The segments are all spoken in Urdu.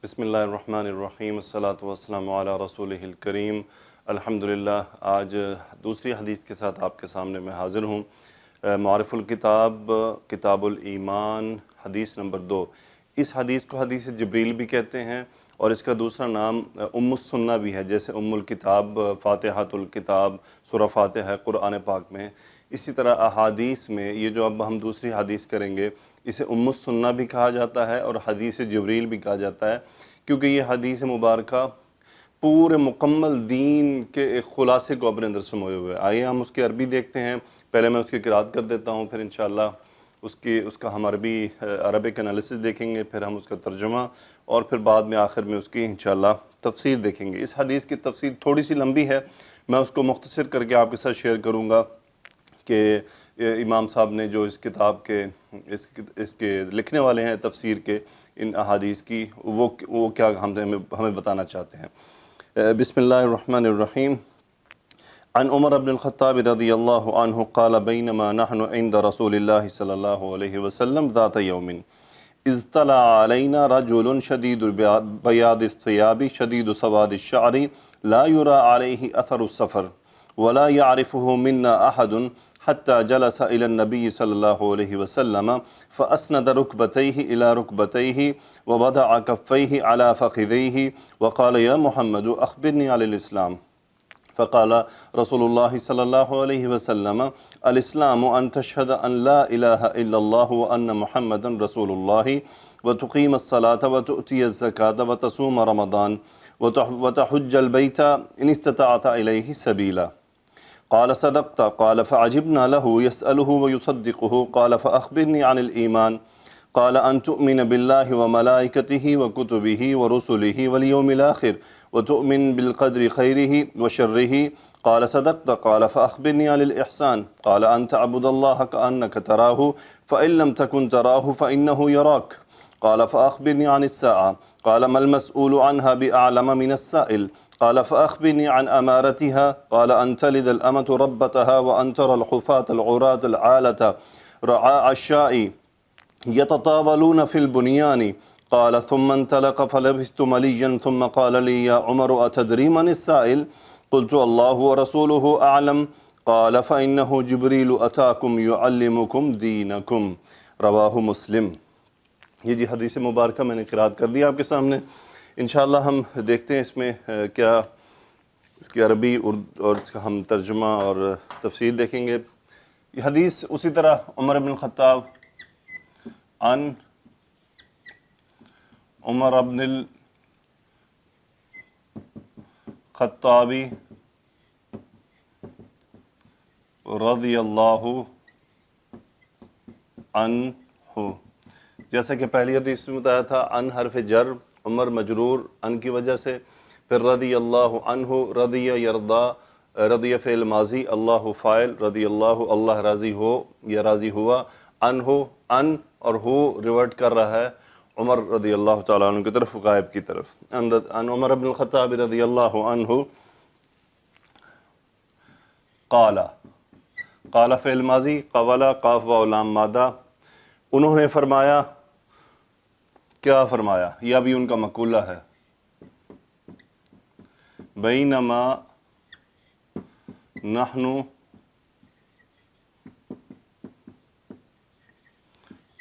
بسم اللہ الرحمن الرحیم، الصلاۃ والسلام علی رسولہ الکریم۔ الحمدللہ، آج دوسری حدیث کے ساتھ آپ کے سامنے میں حاضر ہوں۔ معارف الکتاب، کتاب الایمان، حدیث نمبر 2۔ اس حدیث کو حدیث جبریل بھی کہتے ہیں اور اس کا دوسرا نام ام السنہ بھی ہے، جیسے ام الکتاب فاتحۃ الکتاب سورہ فاتحہ قرآن پاک میں۔ اسی طرح احادیث میں یہ جو اب ہم دوسری حدیث کریں گے اسے ام السنہ بھی کہا جاتا ہے اور حدیث جبریل بھی کہا جاتا ہے، کیونکہ یہ حدیث مبارکہ پورے مکمل دین کے ایک خلاصے کو اپنے اندر سموئے ہوئے۔ آئیے ہم اس کی عربی دیکھتے ہیں۔ پہلے میں اس کی قرأت کر دیتا ہوں، پھر انشاءاللہ اس کا ہم عربک انالیسس دیکھیں گے، پھر ہم اس کا ترجمہ اور پھر بعد میں آخر میں اس کی انشاءاللہ تفسیر دیکھیں گے۔ اس حدیث کی تفسیر تھوڑی سی لمبی ہے، میں اس کو مختصر کر کے آپ کے ساتھ شیئر کروں گا کہ امام صاحب نے جو اس کتاب کے اس کے لکھنے والے ہیں تفسیر کے ان احادیث کی، وہ کیا ہمیں بتانا چاہتے ہیں۔ بسم اللہ الرحمن الرحیم۔ عن عمر بن الخطاب رضی اللہ عنہ قال بینما نحن عند رسول اللہ صلی اللہ علیہ وسلم ذات یوم اذ طلع علینا رجل شدید بیاض الثیاب شدید سواد الشعر لا يرى علیہ اثر السفر ولا يعرفه منا احد حتى جلس إلى النبي صلى الله عليه وسلم فأسند ركبتيه إلى ركبتيه ووضع كفيه على فخذيه وقال يا محمد أخبرني عن الإسلام. فقال رسول الله صلى الله عليه وسلم الإسلام أن تشهد أن لا إله إلا الله وأن محمدا رسول الله وتقيم الصلاة وتؤتي الزكاة وتصوم رمضان وتحج البيت إن استطعت إليه سبيلا. قال صدقت. قال فعجبنا له يسأله ويصدقه. قال فأخبرني عن الإيمان. قال أن تؤمن بالله وملائكته وكتبه ورسله واليوم الآخر وتؤمن بالقدر خيره وشره. قال صدقت. قال فأخبرني عن الإحسان. قال أن تعبد الله كأنك تراه فإن لم تكن تراه فإنه يراك. قال فأخبرني عن الساعة. قال ما المسؤول عنها بأعلم من السائل. قال فأخبرني عن أمارتها. قال أن تلد الأمة ربتها وأن ترى الحفاة العراة العالة رعاء الشاء يتطاولون في البنيان. قال ثم انطلق فلبثت مليا ثم قال لي يا عمر أتدري من السائل؟ قلت الله ورسوله أعلم. قال فإنه جبريل أتاكم يعلمكم دينكم. رواہ مسلم۔ یہ جی حدیث مبارکہ میں نے قرأت کر دی آپ کے سامنے۔ انشاءاللہ ہم دیکھتے ہیں اس میں کیا اس کی عربی اور اس کا ہم ترجمہ اور تفسیر دیکھیں گے۔ یہ حدیث اسی طرح عمر بن الخطاب عن عمر بن الخطاب رضی اللہ عنہ، جیسا کہ پہلی حدیث میں بتایا تھا، ان حرف جر، عمر مجرور ان کی وجہ سے، پھر رضی اللہ عنہ، رضی یرضا، رضی فعل ماضی، اللہ فاعل، رضی اللہ اللہ راضی ہو یا راضی ہوا، عنہ ان اور ہو ریورٹ کر رہا ہے عمر رضی اللہ تعالیٰ عنہ کی طرف، غائب کی طرف۔ ان عمر بن الخطاب رضی اللہ عنہ قال، قال فعل ماضی، قولا قاف واو لام مادہ، انہوں نے فرمایا، کیا فرمایا؟ یہ ابھی ان کا مقولہ ہے۔ بینما نحن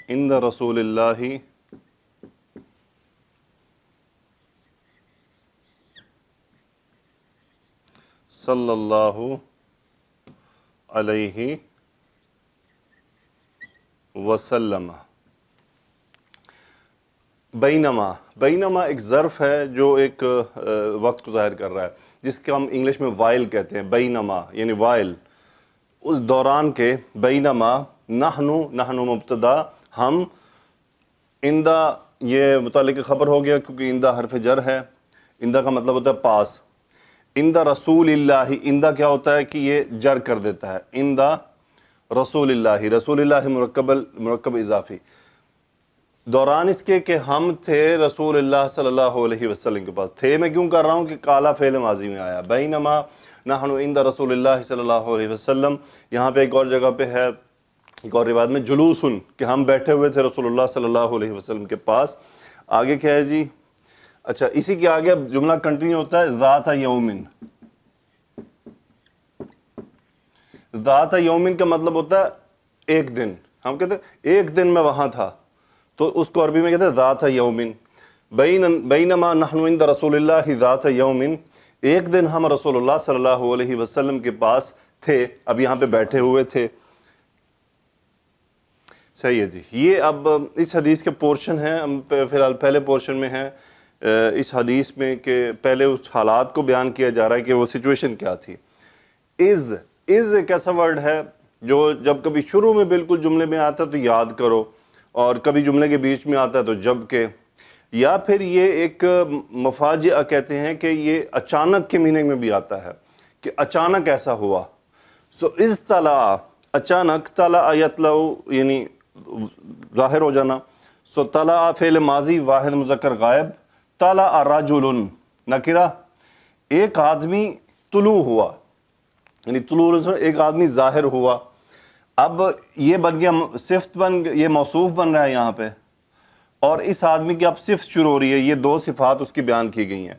عند رسول اللہ صلی اللہ علیہ وسلم۔ بینما ایک ظرف ہے جو ایک وقت کو ظاہر کر رہا ہے، جس کے ہم انگلش میں وائل کہتے ہیں۔ بینما یعنی وائل، اس دوران کے۔ بینما نحن مبتدا، ہم، اندہ یہ متعلق خبر ہو گیا کیونکہ اندہ حرف جر ہے۔ اندہ کا مطلب ہوتا ہے پاس۔ اندہ رسول اللہ، اندہ کیا ہوتا ہے کہ یہ جر کر دیتا ہے۔ اندہ رسول اللہ، رسول اللہ مرکب اضافی، دوران اس کے کہ ہم تھے رسول اللہ صلی اللہ علیہ وسلم کے پاس۔ تھے میں کیوں کر رہا ہوں کہ کالا فعل ماضی میں آیا۔ بینما نحن عند رسول اللہ صلی اللہ علیہ وسلم، یہاں پہ ایک اور جگہ پہ ہے، ایک اور روایت میں جلوسن، کہ ہم بیٹھے ہوئے تھے رسول اللہ صلی اللہ علیہ وسلم کے پاس۔ آگے کیا ہے جی؟ اچھا اسی کے آگے اب جملہ کنٹینیو ہوتا ہے ذات یومن. ذات یومن کا مطلب ہوتا ہے ایک دن. ہم کہتے ہیں ایک دن میں وہاں تھا, تو اس کو عربی میں کہتے ہیں ذات یومن. بینما نحن عند رسول اللہ ذات یومن, ایک دن ہم رسول اللہ صلی اللہ علیہ وسلم کے پاس تھے, اب یہاں پہ بیٹھے ہوئے تھے. صحیح ہے جی. یہ اب اس حدیث کے پورشن ہیں, ہم فی الحال پہلے پورشن میں ہیں اس حدیث میں, کہ پہلے اس حالات کو بیان کیا جا رہا ہے کہ وہ سچویشن کیا تھی. از ایک ایسا ورڈ ہے جو جب کبھی شروع میں بالکل جملے میں آتا ہے تو یاد کرو, اور کبھی جملے کے بیچ میں آتا ہے تو جب کہ, یا پھر یہ ایک مفاجئہ کہتے ہیں کہ یہ اچانک کے میننگ میں بھی آتا ہے کہ اچانک ایسا ہوا. سو از طلع, اچانک, طلع یطلع یعنی ظاہر ہو جانا. سو طلع فعل ماضی واحد مذکر غائب, طلع رجل نکرہ, ایک آدمی طلوع ہوا, یعنی طلوع ایک آدمی ظاہر ہوا. اب یہ بن گیا صفت, یہ موصوف بن رہا ہے یہاں پہ, اور اس آدمی کی اب صفت شروع ہو رہی ہے. یہ دو صفات اس کی بیان کی گئی ہیں.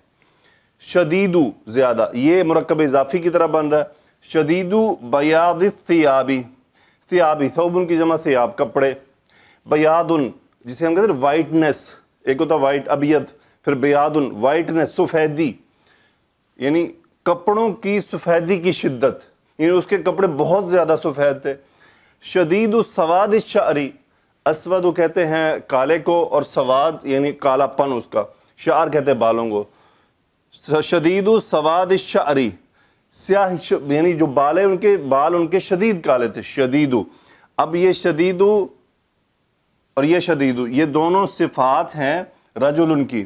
شدیدو زیادہ, یہ مرکب اضافی کی طرح بن رہا ہے. شدیدو بیاض الثیابی, ثیابی ثوبن کی جمع ثیاب کپڑے. بیاضن جسے ہم کہتے ہیں وائٹنس, ایک ہوتا وائٹ ابیض, پھر بیاضن وائٹنس سفیدی, یعنی کپڑوں کی سفیدی کی شدت, یعنی اس کے کپڑے بہت زیادہ سفید تھے. شدید السواد الشعری, اسود کہتے ہیں کالے کو, اور سواد یعنی کالا پن اس کا, شعر کہتے ہیں بالوں کو. شدید السواد الشعری, سیاہ یعنی جو بال ہیں ان کے بال ان کے شدید کالے تھے. شدیدو, اب یہ شدیدو اور یہ شدیدو یہ دونوں صفات ہیں رجل کی,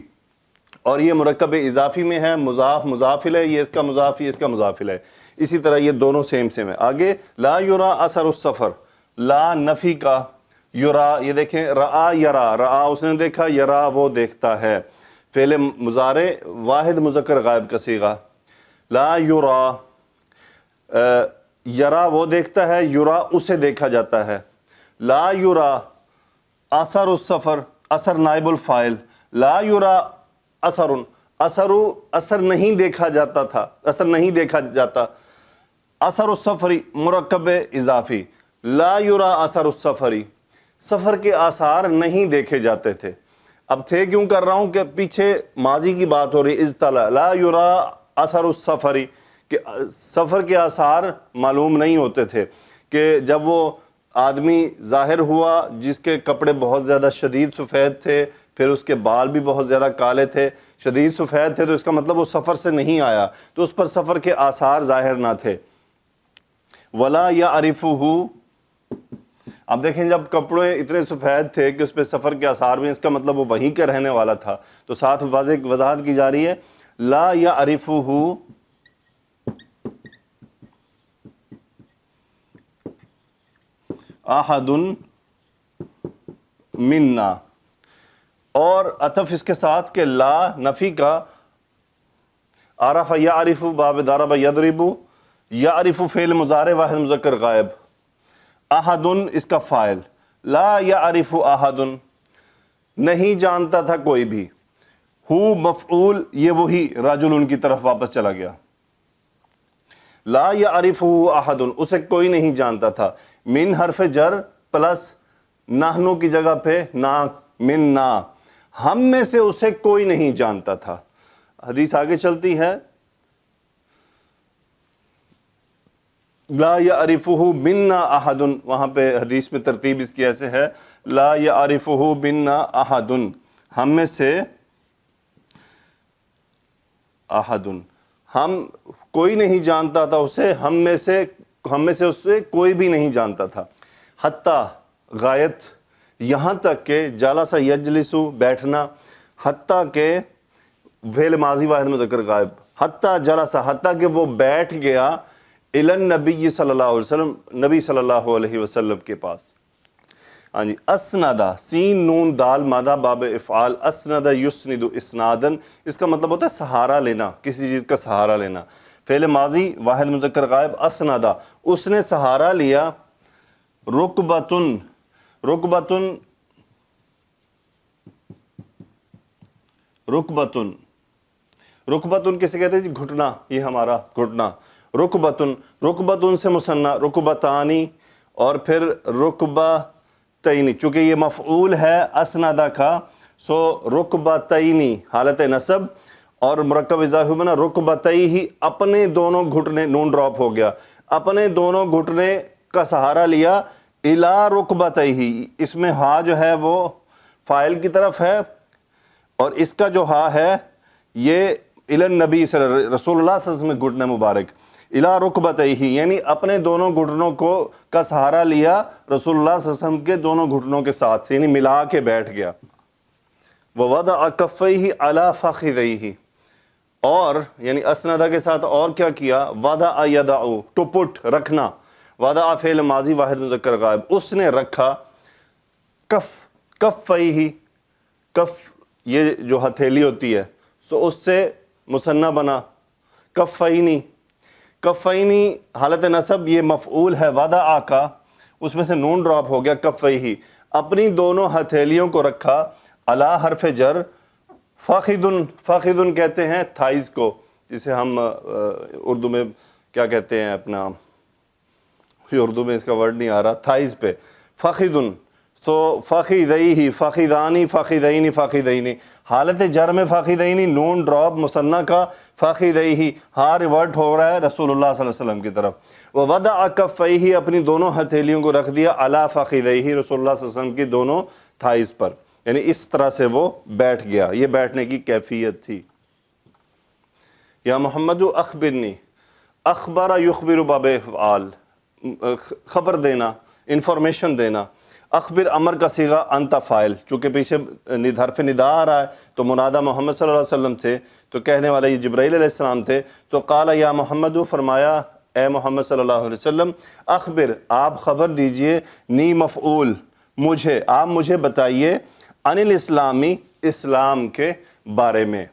اور یہ مرکب اضافی میں ہے, مضاف مضاف الیہ, یہ اس کا مضاف, یہ اس کا مضاف الیہ. اسی طرح یہ دونوں سیم ہے. آگے لا یرا اثر السفر, لا نفی کا, یرا یہ دیکھیں رآ یرا, رآ اس نے دیکھا, یرا وہ دیکھتا ہے. فعل مضارع واحد مذکر غائب کا صیغہ. لا یرا, یرا وہ دیکھتا ہے, یرا اسے دیکھا جاتا ہے. لا یرا اثر السفر, اثر نائب الفاعل. لا یرا اثر, اثر نہیں دیکھا جاتا تھا, اثر نہیں دیکھا جاتا. اثر السفری مرکب اضافی, لا یرا اثر السفری, سفر کے آثار نہیں دیکھے جاتے تھے. اب تھے کیوں کر رہا ہوں کہ پیچھے ماضی کی بات ہو رہی ہے. اذ لا یرا اثر السفری, کہ سفر کے آثار معلوم نہیں ہوتے تھے. کہ جب وہ آدمی ظاہر ہوا جس کے کپڑے بہت زیادہ شدید سفید تھے, پھر اس کے بال بھی بہت زیادہ کالے تھے, شدید سفید تھے, تو اس کا مطلب وہ سفر سے نہیں آیا, تو اس پر سفر کے آثار ظاہر نہ تھے. ولا یعرفہ, اب دیکھیں جب کپڑے اتنے سفید تھے کہ اس پہ سفر کے آثار بھی, اس کا مطلب وہ وہیں کا رہنے والا تھا. تو ساتھ وضاحت کی جا رہی ہے, لا یعرفہ احد منا, اور عطف اس کے ساتھ کہ لا نفی کا, عرف یعرف باب ضرب یضرب, یعرف فعل مضارع واحد مذکر غائب, احد اس کا فاعل, لا یعرف احد نہیں جانتا تھا کوئی بھی, ہو مفعول یہ وہی رجل ان کی طرف واپس چلا گیا. لا یعرفہ احد اسے کوئی نہیں جانتا تھا. من حرف جر پلس نحنو کی جگہ پہ نا, من نا, ہم میں سے اسے کوئی نہیں جانتا تھا. حدیث آگے چلتی ہے, لا یعرفہ منا احد, وہاں پہ حدیث میں ترتیب اس کی ایسے ہے, لا یعرفہ منا احد, ہم میں سے احد, ہم کوئی نہیں جانتا تھا اسے, ہم میں سے اسے کوئی بھی نہیں جانتا تھا. حتیٰ غایت, یہاں تک کہ, جلس یجلسو بیٹھنا, حتیٰ کہ فعل ماضی واحد مذکر غائب, حتیٰ جلس حتیٰ کہ وہ بیٹھ گیا, الی النبی صلی اللہ علیہ وسلم نبی صلی اللہ علیہ وسلم کے پاس. ہاں جی, اسندا سین نون دال مادہ باب افعال, اسند یسند اسنادن, اس کا مطلب ہوتا ہے سہارا لینا, کسی چیز کا سہارا لینا. فعل ماضی واحد مذکر غائب اسندا, اس نے سہارا لیا. رکبتن, رکبتن، رکبتن کسے کہتے ہیں جی؟ گھٹنا، یہ ہمارا گھٹنا، رکبتن، رکبتن سے مثنیٰ رکبتانی، اور پھر رکبتینی، چونکہ یہ مفعول ہے اسندہ کا، سو رکبتینی حالت نصب، اور مرکب اضافی بنا رکبتیہ، اپنے دونوں گھٹنے، نون ڈراپ ہو گیا، اپنے دونوں گھٹنے کا سہارا لیا، الا رکبتیہ، اس میں ہا جو ہے وہ فاعل کی طرف ہے، اور اس کا جو ہا ہے یہ الی النبی رسول اللہ صلی اللہ علیہ وسلم میں گھٹنے مبارک، الا رکبتیہ، یعنی اپنے دونوں گھٹنوں کو کا سہارا لیا رسول اللہ صلی اللہ علیہ وسلم کے دونوں گھٹنوں کے ساتھ، یعنی ملا کے بیٹھ گیا۔ وَوَضَعَ كَفَّيْهِ عَلَى فَخِذَيْهِ، اور یعنی اسندہ کے ساتھ اور کیا کیا؟ وَضَعَ يَضَعُ، ٹو پٹ، رکھنا، وَضَعَ فعل ماضی واحد مذکر غائب، اس نے رکھا، کفیہ، کف یہ جو ہتھیلی ہوتی ہے، سو اس سے مثنیٰ بنا کفینی، کفینی حالت نصب، یہ مفعول ہے وَضَعَ کا، اس میں سے نون ڈراپ ہو گیا، کفیہ، اپنی دونوں ہتھیلیوں کو رکھا، علی حرف جر، فخذن، فخذن کہتے ہیں تھائز کو، جسے ہم اردو میں کیا کہتے ہیں، اپنا اردو میں اس کا ورڈ نہیں آ رہا، تھائز پہ، فخذن، سو فخذیہ، فخذانی، فخذینی، فخذینی، حالت جر میں فخذینی، نون ڈراپ مثنیٰ کا، فخذیہ، ہاں ریورٹ ہو رہا ہے رسول اللہ صلی اللہ علیہ وسلم کی طرف، وَوَضَعَ كَفَّيْهِ، اپنی دونوں ہتھیلیوں کو رکھ دیا، علی فخذیہ، رسول اللہ صلی اللہ علیہ وسلم کی دونوں تھائز پر، یعنی اس طرح سے وہ بیٹھ گیا، یہ بیٹھنے کی کیفیت تھی۔ یا محمد اخبرنی، اخبر یخبر باب افعال، خبر دینا، انفارمیشن دینا، اخبر امر کا صیغہ انت فاعل، چونکہ پیچھے حرف ندا آ رہا ہے تو منادہ محمد صلی اللہ علیہ وسلم تھے، تو کہنے والے یہ جبرائیل علیہ السلام تھے، تو قال یا محمد، فرمایا اے محمد صلی اللہ علیہ وسلم، اخبر آپ خبر دیجئے، نی مفعول مجھے، آپ مجھے بتائیے، عن الاسلامی اسلام کے بارے میں۔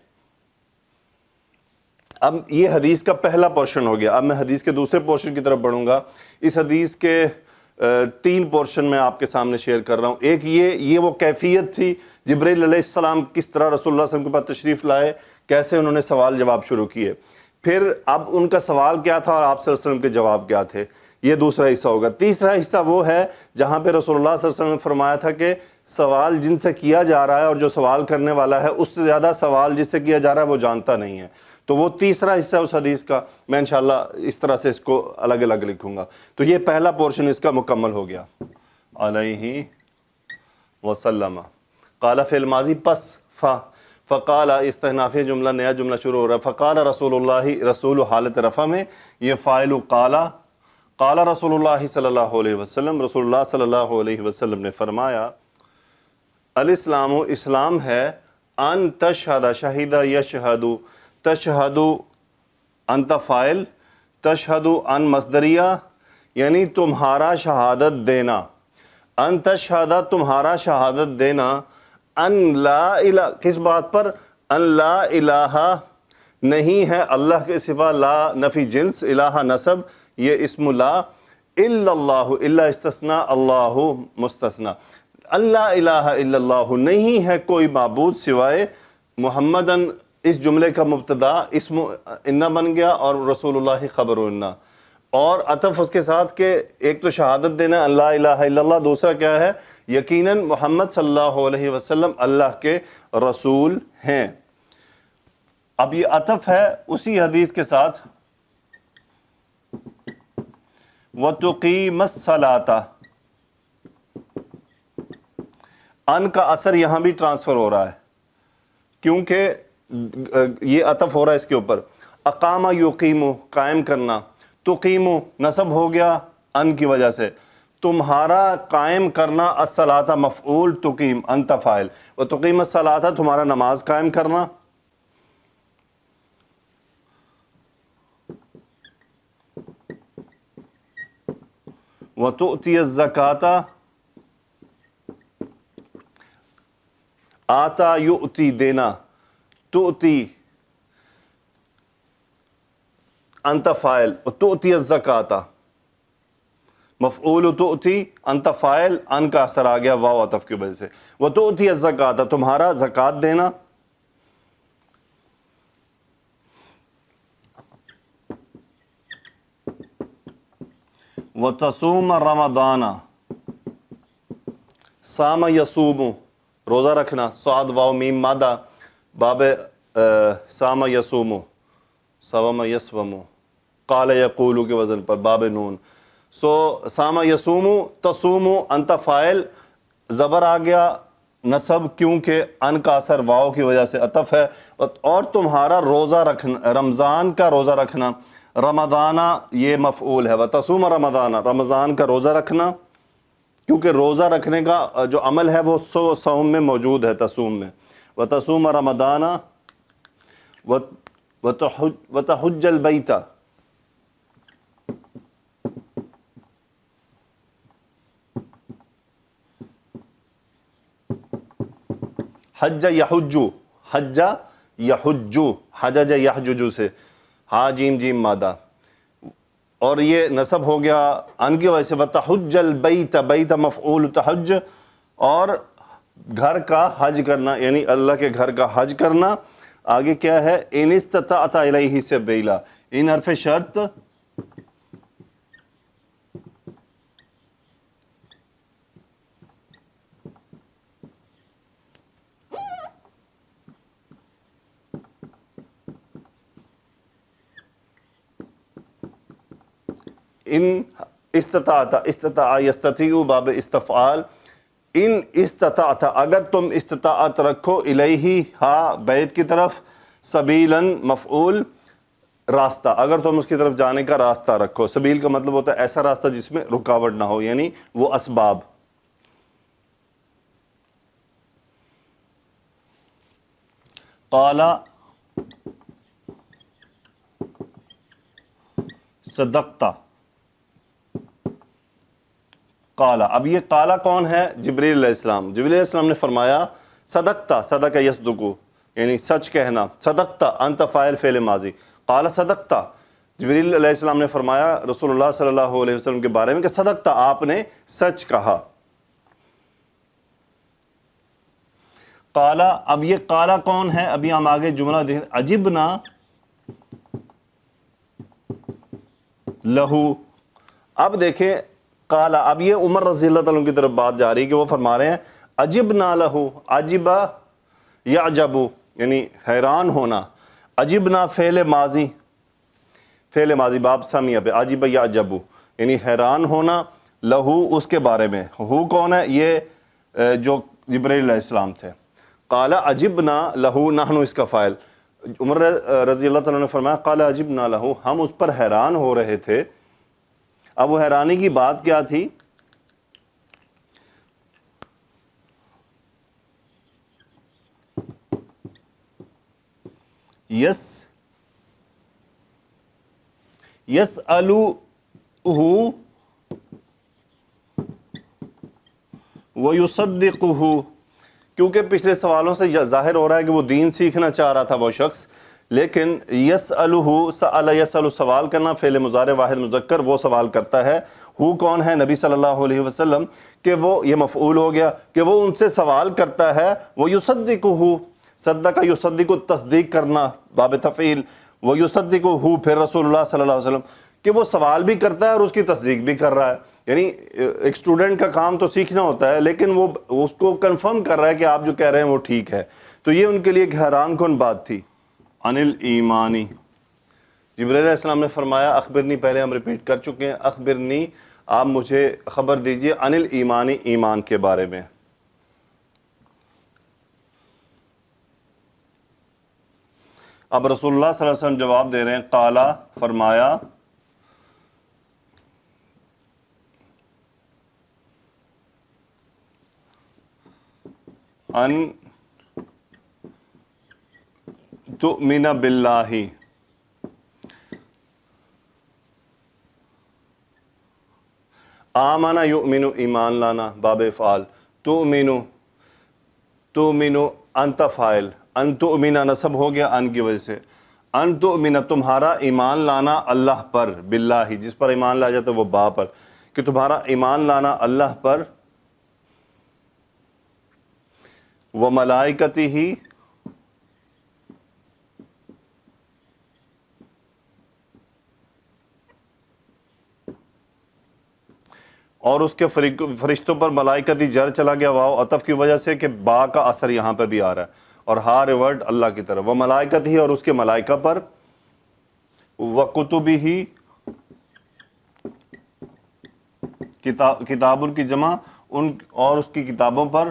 اب یہ حدیث کا پہلا پورشن ہو گیا، اب میں حدیث کے دوسرے پورشن کی طرف بڑھوں گا۔ اس حدیث کے تین پورشن میں آپ کے سامنے شیئر کر رہا ہوں۔ ایک یہ وہ کیفیت تھی، جبرائیل علیہ السلام کس طرح رسول اللہ صلی اللہ علیہ وسلم کے پاس تشریف لائے، کیسے انہوں نے سوال جواب شروع کیے، پھر اب ان کا سوال کیا تھا اور آپ صلی اللہ علیہ وسلم کے جواب کیا تھے، یہ دوسرا حصہ ہوگا۔ تیسرا حصہ وہ ہے جہاں پہ رسول اللہ صلی اللہ علیہ وسلم نے فرمایا تھا کہ سوال جن سے کیا جا رہا ہے اور جو سوال کرنے والا ہے اس سے زیادہ سوال جس سے کیا جا رہا ہے وہ جانتا نہیں ہے، تو وہ تیسرا حصہ اس حدیث کا میں انشاءاللہ اس طرح سے اس کو الگ الگ لکھوں گا۔ تو یہ پہلا پورشن اس کا مکمل ہو گیا۔ علیہ وسلم، قال فعل ماضی پس فقال، استئنافی جملہ، نیا جملہ شروع ہو رہا ہے، فقال رسول اللہ، رسول حالت رفع میں، یہ فاعل قال رسول اللہ صلی اللہ علیہ وسلم، رسول اللہ صلی اللہ علیہ وسلم نے فرمایا، الاسلام، اسلام ہے، ان تشہد، شہید یشہد، تشہد انت فاعل، تشہد ان مصدریہ، یعنی تمہارا شہادت دینا، ان تشہد تمہارا شہادت دینا، ان لا الہ، کس بات پر؟ ان لا الہ، نہیں ہے اللہ کے سوا، لا نفی جنس، الہ نسب، یہ اسم لا، الا اللہ، الا استثناء، اللہ مستثنى، اللہ الہ الا اللہ، نہیں ہے کوئی معبود سوائے محمدن، اس جملے کا مبتدا اسم انہ بن گیا اور رسول اللہ خبر انہ، اور عطف اس کے ساتھ کہ ایک تو شہادت دینا اللہ الہ الا اللہ، دوسرا کیا ہے؟ یقیناً محمد صلی اللہ علیہ وسلم اللہ کے رسول ہیں۔ اب یہ عطف ہے اسی حدیث کے ساتھ، وَتُقِيمَ الصَّلَاةَ، ان کا اثر یہاں بھی ٹرانسفر ہو رہا ہے کیونکہ یہ عطف ہو رہا ہے اس کے اوپر، اقامہ یقیمو، قائم کرنا، تقیمو نصب ہو گیا ان کی وجہ سے، تمہارا قائم کرنا، الصلاۃ مفعول، تقیم انت فاعل، وتقیم الصلاۃ تمہارا نماز قائم کرنا، وتؤتی الزکاۃ، آتا یؤتی دینا، تؤتی انت فاعل، تؤتی الزکاۃ مفعول، تؤتی انت فاعل، ان کا اثر آ گیا واو عطف کی وجہ سے، وتؤتی الزکاۃ تمہارا زکوٰۃ دینا، وتصوم رمضان، سام یصوم روزہ رکھنا، صاد واو میم مادہ، باب سام یصوم، صوم یصوم، قال یقول کے وزن پر، باب نون. سو سام یصوم، تصوم انت فاعل، زبر آ گیا نصب کیونکہ ان کا اثر واو کی وجہ سے عطف ہے، اور تمہارا روزہ رکھنا، رمضان کا روزہ رکھنا، رمضانہ یہ مفعول ہے، وتصوم رمضان، رمضان کا روزہ رکھنا، کیونکہ روزہ رکھنے کا جو عمل ہے وہ صوم میں موجود ہے، تصوم میں. وتصوم رمضان وتحج البیت، حج یحجو، حج یحجو، حجج یحججو سے، ہا جیم جیم مادہ، اور یہ نصب ہو گیا ان کی وجہ سے. وتحج البیت، بیت مفعول تحج، اور گھر کا حج کرنا، یعنی اللہ کے گھر کا حج کرنا. آگے کیا ہے؟ ان استطعت الیہ سبیلا، ان حرف شرط ان استطاعت، استطاع یستطیع باب استفعال، ان استطاعت اگر تم استطاعت رکھو، الیہ ہا بیت کی طرف، سبیلاً مفعول راستہ، اگر تم اس کی طرف جانے کا راستہ رکھو. سبیل کا مطلب ہوتا ہے ایسا راستہ جس میں رکاوٹ نہ ہو، یعنی وہ اسباب. قال صدقت، قال، اب یہ قال کون ہے؟ جبریل علیہ السلام. جبریل علیہ السلام نے فرمایا صدقت، صدق یصدق یعنی سچ کہنا، صدقت انت فاعل فعل ماضی، قال صدقت، جبریل علیہ السلام نے فرمایا رسول اللہ صلی اللہ علیہ وسلم کے بارے میں کہ صدقت، آپ نے سچ کہا. قال، اب یہ قال کون ہے؟ ابھی ہم آگے جملہ دیکھیں. عجبنا لہو، اب دیکھیں قال، اب یہ عمر رضی اللہ تعالیٰ عنہ کی طرف بات جا رہی ہے کہ وہ فرما رہے ہیں عجبنا لہو، عجبا یعجبو یعنی حیران ہونا، عجبنا فعل ماضی، فعل ماضی باب سمیہ پہ، عجب یعجبو یعنی حیران ہونا، لہو اس کے بارے میں. ہو کون ہے؟ یہ جو جبرائیل علیہ السلام تھے. قال عجبنا لہو، نحن اس کا فاعل. عمر رضی اللہ تعالیٰ نے فرمایا قال عجبنا لہو، ہم اس پر حیران ہو رہے تھے. اب وہ حیرانی کی بات کیا تھی؟ یسألہ ویصدقہ، کیونکہ پچھلے سوالوں سے ظاہر ہو رہا ہے کہ وہ دین سیکھنا چاہ رہا تھا وہ شخص، لیکن یسألہ، سأل یسأل سوال کرنا، فعل مضارع واحد مذکر، وہ سوال کرتا ہے. ہو کون ہے؟ نبی صلی اللہ علیہ وسلم، کہ وہ یہ مفعول ہو گیا کہ وہ ان سے سوال کرتا ہے. وہ یصدقہ، صدق یصدق تصدیق کرنا باب تفعیل، وہ یصدقہ پھر رسول اللہ صلی اللہ علیہ وسلم، کہ وہ سوال بھی کرتا ہے اور اس کی تصدیق بھی کر رہا ہے. یعنی ایک اسٹوڈنٹ کا کام تو سیکھنا ہوتا ہے، لیکن وہ اس کو کنفرم کر رہا ہے کہ آپ جو کہہ رہے ہیں وہ ٹھیک ہے. تو یہ ان کے لیے ایک حیران کن بات تھی. عن الایمانی، جبرائیل علیہ السلام نے فرمایا اخبرنی، پہلے ہم ریپیٹ کر چکے ہیں، اخبرنی آپ مجھے خبر دیجئے، عن الایمانی ایمان کے بارے میں. اب رسول اللہ صلی اللہ علیہ وسلم جواب دے رہے ہیں، قالا فرمایا، ان تؤمن باللہ، آمنا یؤمن ایمان لانا باب افعال، تؤمن انت فاعل، ان تؤمن نصب ہو گیا ان کی وجہ سے. ان تؤمن تمہارا ایمان لانا اللہ پر، باللہ جس پر ایمان لا جاتا ہے وہ با پر، کہ تمہارا ایمان لانا اللہ پر، و ملائکتہ اور اس کے فرشتوں پر ملائکتی جر چلا گیا، واو عطف کی وجہ سے کہ با کا اثر یہاں پہ بھی آ رہا ہے، اور ہا ریورٹ اللہ کی طرف، وہ ملائکت ہی اور اس کے ملائکہ پر، وہ کتبی ہی کتاب کی جمع ان اور اس کی کتابوں پر،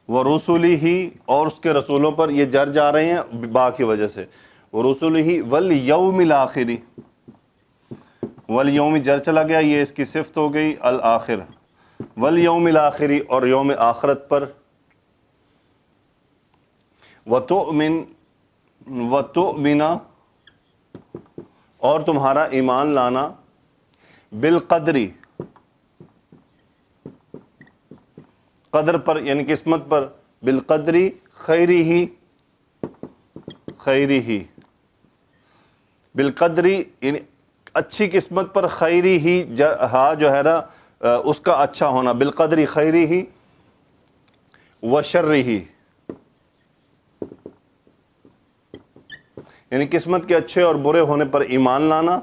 وہ رسولی ہی اور اس کے رسولوں پر، یہ جر جا رہے ہیں با کی وجہ سے، وہ رسولی ہی والیوم الاخری، والیوم جر چلا گیا، یہ اس کی صفت ہو گئی الآخر، والیوم الاخری اور یوم آخرت پر، وتؤمن اور تمہارا ایمان لانا، بالقدری قدر پر یعنی قسمت پر، بالقدری خیری ہی بالقدری یعنی اچھی قسمت پر، خیری ہی ہاں جو ہے نا اس کا اچھا ہونا، بالقدری خیری ہی وشر ہی یعنی قسمت کے اچھے اور برے ہونے پر ایمان لانا،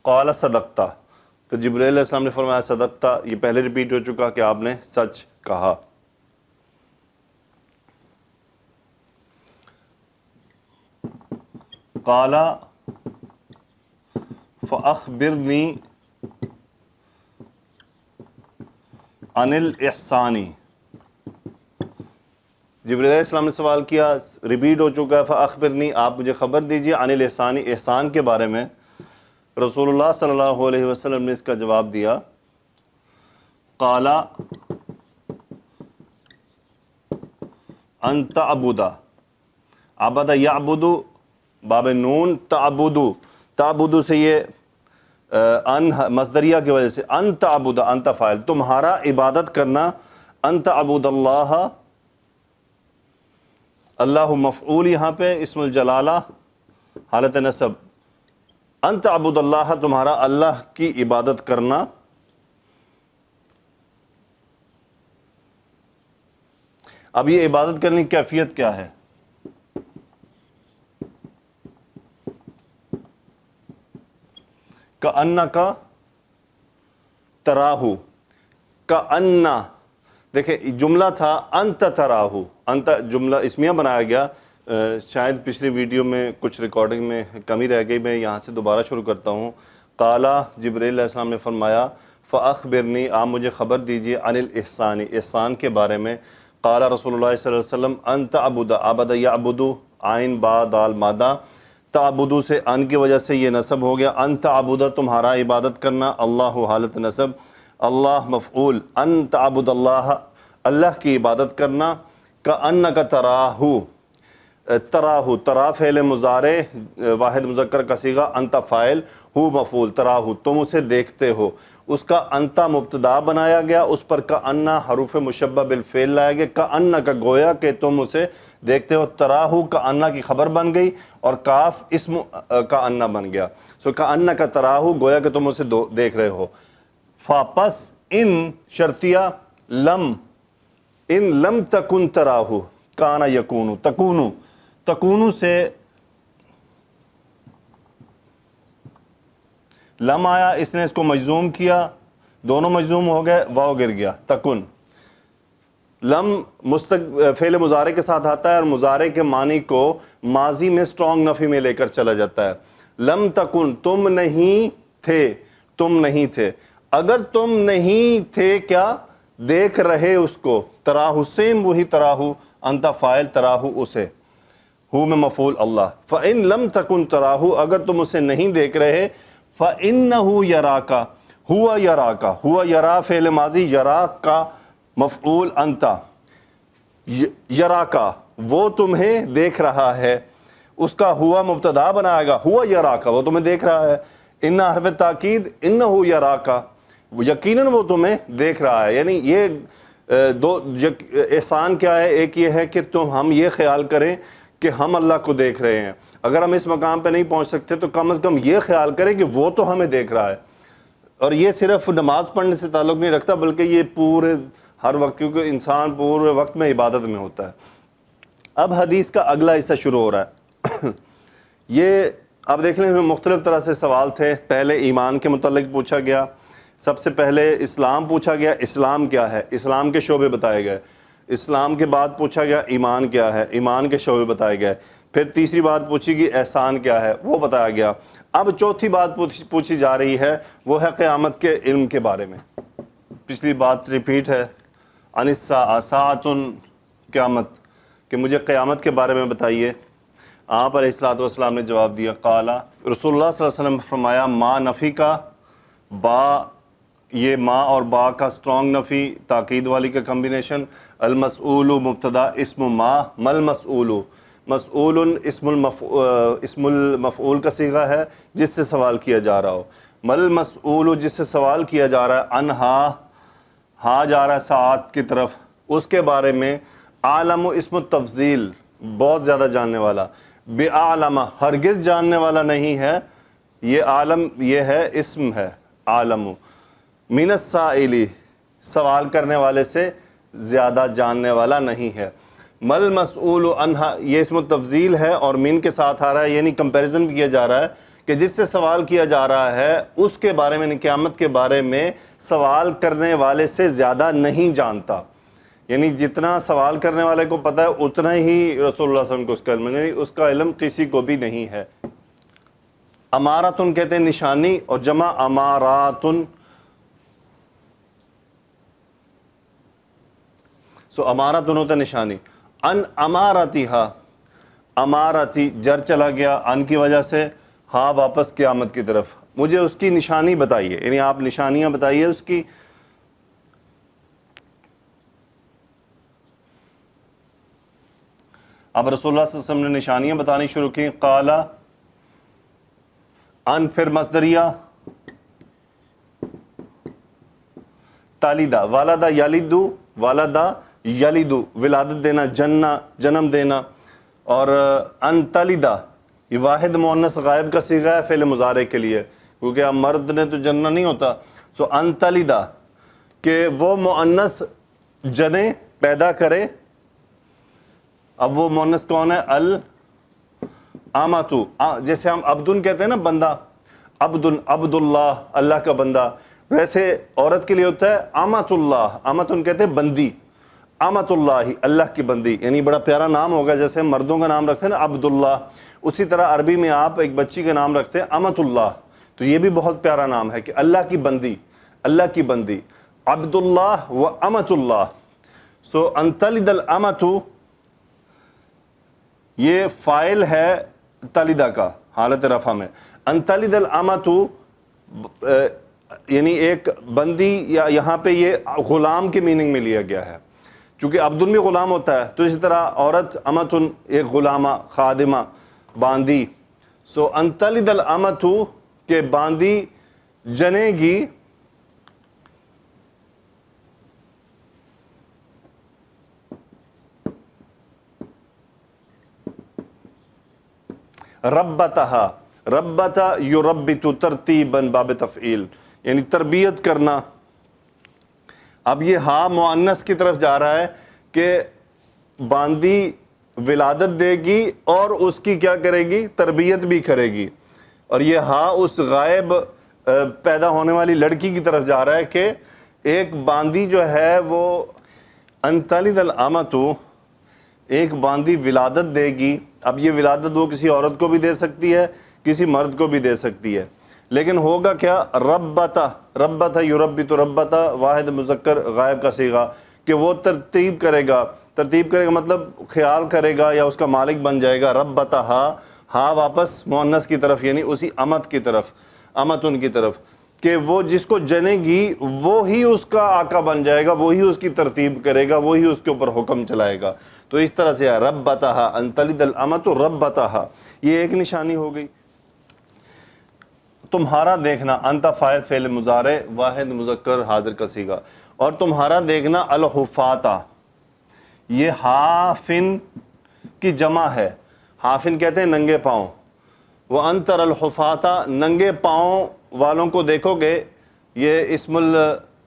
قال صدقتا، تو جبرائیل علیہ السلام نے فرمایا صدقتا، یہ پہلے ریپیٹ ہو چکا کہ آپ نے سچ کہا۔ قال فاخبرنی عن الاحسان، جبرائیل علیہ السلام نے سوال کیا، ریپیٹ ہو چکا ہے، فاخبرنی آپ مجھے خبر دیجئے، عن الاحسان احسان کے بارے میں۔ رسول اللہ صلی اللہ علیہ وسلم نے اس کا جواب دیا، قال ان تعبد، عبد یعبد باب نون، تعبد سے یہ ان مصدریہ کی وجہ سے، ان تعبد انت فاعل، تمہارا عبادت کرنا، ان تعبد اللہ، اللہ مفعول یہاں پہ اسم الجلالہ حالت نصب، ان تعبد اللہ تمہارا اللہ کی عبادت کرنا، اب یہ عبادت کرنے کی کیفیت کیا ہے؟ کأنک تراہو، کأن دیکھیں جملہ تھا انت تراہو، انت جملہ اسمیہ بنایا گیا، شاید پچھلی ویڈیو میں کچھ ریکارڈنگ میں کمی رہ گئی، میں یہاں سے دوبارہ شروع کرتا ہوں۔ قال جبرائیل علیہ السلام نے فرمایا، فاخبرنی آپ مجھے خبر دیجئے، عن الاحسان احسان کے بارے میں۔ قال رسول اللہ صلی اللہ علیہ وسلم ان تعبد، عبد یعبد عین با دال مادہ، تعبدو سے ان کی وجہ سے یہ نصب ہو گیا، ان تعبد تمہارا عبادت کرنا، اللہ حالت نصب، اللہ مفعول، ان تعبد اللہ اللہ کی عبادت کرنا، کأنک تراہو، تراہو ترا فعل مضارع واحد مذکر کا صیغہ، انت فاعل، ہو مفعول، تراہو تم اسے دیکھتے ہو، اس کا انتا مبتدا بنایا گیا، اس پر کأن حروف مشبہ بالفعل لایا گیا، کأنک گویا کہ تم اسے دیکھتے ہو، تراہو کأن کی خبر بن گئی اور کاف اسم کأن بن گیا، سو کأنک تراہو گویا کہ تم اسے دیکھ رہے ہو۔ فاپس ان شرطیہ لم، ان لم تکن تراہو، کانا یکونو، تکونو سے لم آیا، اس نے اس کو مجزوم کیا، دونوں مجزوم ہو گئے، واو گر گیا، تکن۔ لم فعل مضارع کے ساتھ آتا ہے اور مضارع کے معنی کو ماضی میں سٹرونگ نفی میں لے کر چلا جاتا ہے۔ لم تکن تم نہیں تھے، تم نہیں تھے، اگر تم نہیں تھے کیا دیکھ رہے اس کو، تراہو سیم وہی تراہو، انت فاعل، تراہو اسے، ہو میں مفعول اللہ، فَإِن لَمْ تَكُنْ تَرَاهُ اگر تم اسے نہیں دیکھ رہے، فَإِنَّهُ يَرَاكَ ہوا یراکا، ہوا یرا فعل ماضی، یرا کا مفعول انت، یراکا وہ تمہیں دیکھ رہا ہے، اس کا ہوا مبتدا بنائے گا، ہوا یراکا وہ تمہیں دیکھ رہا ہے، ان حرف تاکید، انہو یراکا یقیناً وہ تمہیں دیکھ رہا ہے، یعنی یہ دو احسان کیا ہے، ایک یہ ہے کہ ہم یہ خیال کریں کہ ہم اللہ کو دیکھ رہے ہیں، اگر ہم اس مقام پہ نہیں پہنچ سکتے تو کم از کم یہ خیال کریں کہ وہ تو ہمیں دیکھ رہا ہے، اور یہ صرف نماز پڑھنے سے تعلق نہیں رکھتا بلکہ یہ پورے ہر وقت، کیونکہ انسان پورے وقت میں عبادت میں ہوتا ہے۔ اب حدیث کا اگلا حصہ شروع ہو رہا ہے۔ یہ اب دیکھ لیں مختلف طرح سے سوال تھے۔ پہلے ایمان کے متعلق پوچھا گیا، سب سے پہلے اسلام پوچھا گیا، اسلام کیا ہے، اسلام کے شعبے بتائے گئے۔ اسلام کے بعد پوچھا گیا ایمان کیا ہے، ایمان کے شعبے بتائے گئے۔ پھر تیسری بات پوچھی گئی احسان کیا ہے، وہ بتایا گیا۔ اب چوتھی بات پوچھی جا رہی ہے، وہ ہے قیامت کے علم کے بارے میں۔ پچھلی بات ریپیٹ ہے، عن الساعۃ، ساعۃ قیامت، کہ مجھے قیامت کے بارے میں بتائیے۔ آپ علیہ الصلوۃ والسلام نے جواب دیا، قال، رسول اللہ صلی اللہ علیہ وسلم نے فرمایا، ما نفی کا با، یہ ما اور با کا اسٹرانگ نفی تاکید والی کا کمبینیشن، المسئول مبتدا اسم ما، مل مسئول، مسئول اسم المفعول کا صیغہ ہے جس سے سوال کیا جا رہا ہو، مل مسئول جس سے سوال کیا جا رہا ہے، انہا، ہاں جا رہا ہے ساعت کی طرف، اس کے بارے میں، عالم اسم التفضیل، بہت زیادہ جاننے والا، بے عالم، ہرگز جاننے والا نہیں ہے، یہ عالم یہ ہے اسم ہے عالم، من السائلی، سوال کرنے والے سے زیادہ جاننے والا نہیں ہے، مل مسئول عنہا، یہ اسم التفضیل ہے اور من کے ساتھ آ رہا ہے، یعنی کمپیریزن بھی کیا جا رہا ہے کہ جس سے سوال کیا جا رہا ہے اس کے بارے میں، قیامت کے بارے میں سوال کرنے والے سے زیادہ نہیں جانتا، یعنی جتنا سوال کرنے والے کو پتہ ہے اتنا ہی رسول اللہ صلی اللہ علیہ وسلم کو اس کا علم نہیں، اس کا علم کسی کو بھی نہیں ہے۔ اماراتن کہتے ہیں نشانی، اور جمع اماراتن، سو اماراتن ہوتا ہے نشانی۔ ان اماراتیہا، اماراتی جر چلا گیا ان کی وجہ سے، ہاں واپس قیامت کی طرف، مجھے اس کی نشانی بتائیے، یعنی آپ نشانیاں بتائیے اس کی۔ اب رسول اللہ صلی اللہ علیہ وسلم نے نشانیاں بتانی شروع کی، قال، ان پھر مصدریہ، تالیدہ، والدہ یلدو، والدہ یلدو، ولادت دینا، جننا جنم دینا، اور ان تلدہ، یہ واحد مؤنث غائب کا صیغہ ہے فعل مضارع کے لیے، کیونکہ اب مرد نے تو جننا نہیں ہوتا، سو ان تلدہ، کہ وہ مؤنث جنے پیدا کرے۔ اب وہ مؤنث کون ہے؟ الاماتو، جیسے ہم عبدن کہتے ہیں نا بندہ، عبدن، عبد اللہ، اللہ کا بندہ، ویسے عورت کے لیے ہوتا ہے امت اللہ، امتن کہتے ہیں بندی، امت اللہ، اللہ کی بندی، یعنی بڑا پیارا نام ہوگا، جیسے ہم مردوں کا نام رکھتے ہیں نا عبداللہ، اسی طرح عربی میں آپ ایک بچی کا نام رکھتے ہیں امت اللہ، تو یہ بھی بہت پیارا نام ہے کہ اللہ کی بندی، اللہ کی بندی، عبداللہ و امت اللہ۔ سو انتلد الامتو، یہ فائل ہے تلدہ کا حالت رفع میں، انتلد الامتو، یعنی ایک بندی، یا یہاں پہ یہ غلام کی میننگ میں لیا گیا ہے، چونکہ عبدن بھی غلام ہوتا ہے، تو اسی طرح عورت امتن، ایک غلامہ، خادمہ، باندی، سو انتلد الامتو، کہ باندی جنے گی، ربتہا، ربتا یربت ترتیباً باب تفعیل، یعنی تربیت کرنا۔ اب یہ ہاں مؤنث کی طرف جا رہا ہے کہ باندی ولادت دے گی اور اس کی کیا کرے گی؟ تربیت بھی کرے گی، اور یہ ہاں اس غائب پیدا ہونے والی لڑکی کی طرف جا رہا ہے کہ ایک باندی جو ہے وہ انتلد الامتو، ایک باندی ولادت دے گی۔ اب یہ ولادت وہ کسی عورت کو بھی دے سکتی ہے، کسی مرد کو بھی دے سکتی ہے، لیکن ہوگا کیا؟ ربتا، ربتا یربت، ربتا واحد مذکر غائب کا صیغہ، کہ وہ ترتیب کرے گا، ترتیب کرے گا مطلب خیال کرے گا یا اس کا مالک بن جائے گا، ربتا، ہاں واپس مؤنث کی طرف، یعنی اسی امت کی طرف، امتن کی طرف، کہ وہ جس کو جنے گی وہی اس کا آقا بن جائے گا، وہی اس کی ترتیب کرے گا، وہی اس کے اوپر حکم چلائے گا۔ تو اس طرح سے ربتہا، انتلد الامت ربتہا، یہ ایک نشانی ہو گئی۔ تمہارا دیکھنا، انت فاعل فعل مضارع واحد مذکر حاضر کا صیغہ، اور تمہارا دیکھنا، الحفاتا، یہ حافن کی جمع ہے، حافن کہتے ہیں ننگے پاؤں، وہ انتر الحفاتا، ننگے پاؤں والوں کو دیکھو گے، یہ اسم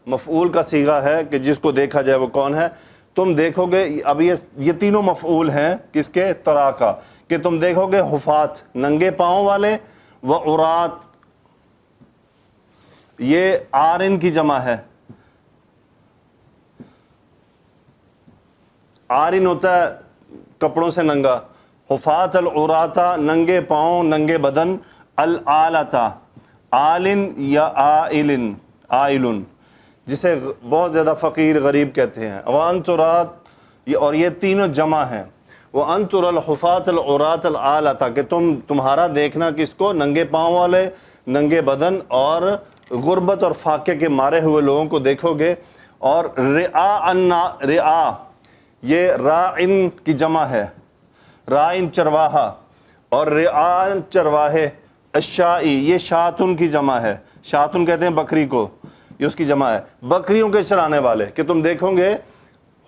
مفعول کا صیغہ ہے کہ جس کو دیکھا جائے وہ کون ہے. تم دیکھو گے، اب یہ تینوں مفعول ہیں کس کے؟ ترا کا، کہ تم دیکھو گے حفات ننگے پاؤں والے، و عرات یہ آرن کی جمع ہے. آرن ہوتا ہے کپڑوں سے ننگا، حفات العراتا ننگے پاؤں ننگے بدن، الآلتا آلن یا آئلن آئلن جسے بہت زیادہ فقیر غریب کہتے ہیں. وانترات اور یہ تینوں جمع ہیں. وانتر الحفات العرات الآلتا کہ تمہارا دیکھنا کس کو؟ ننگے پاؤں والے ننگے بدن اور غربت اور فاقے کے مارے ہوئے لوگوں کو دیکھو گے. اور رعا یہ راعن کی جمع ہے، راعن چرواہا، اور رعان چرواہے. الشائی یہ شاتن کی جمع ہے، شاتن کہتے ہیں بکری کو، یہ اس کی جمع ہے، بکریوں کے چرانے والے. کہ تم دیکھو گے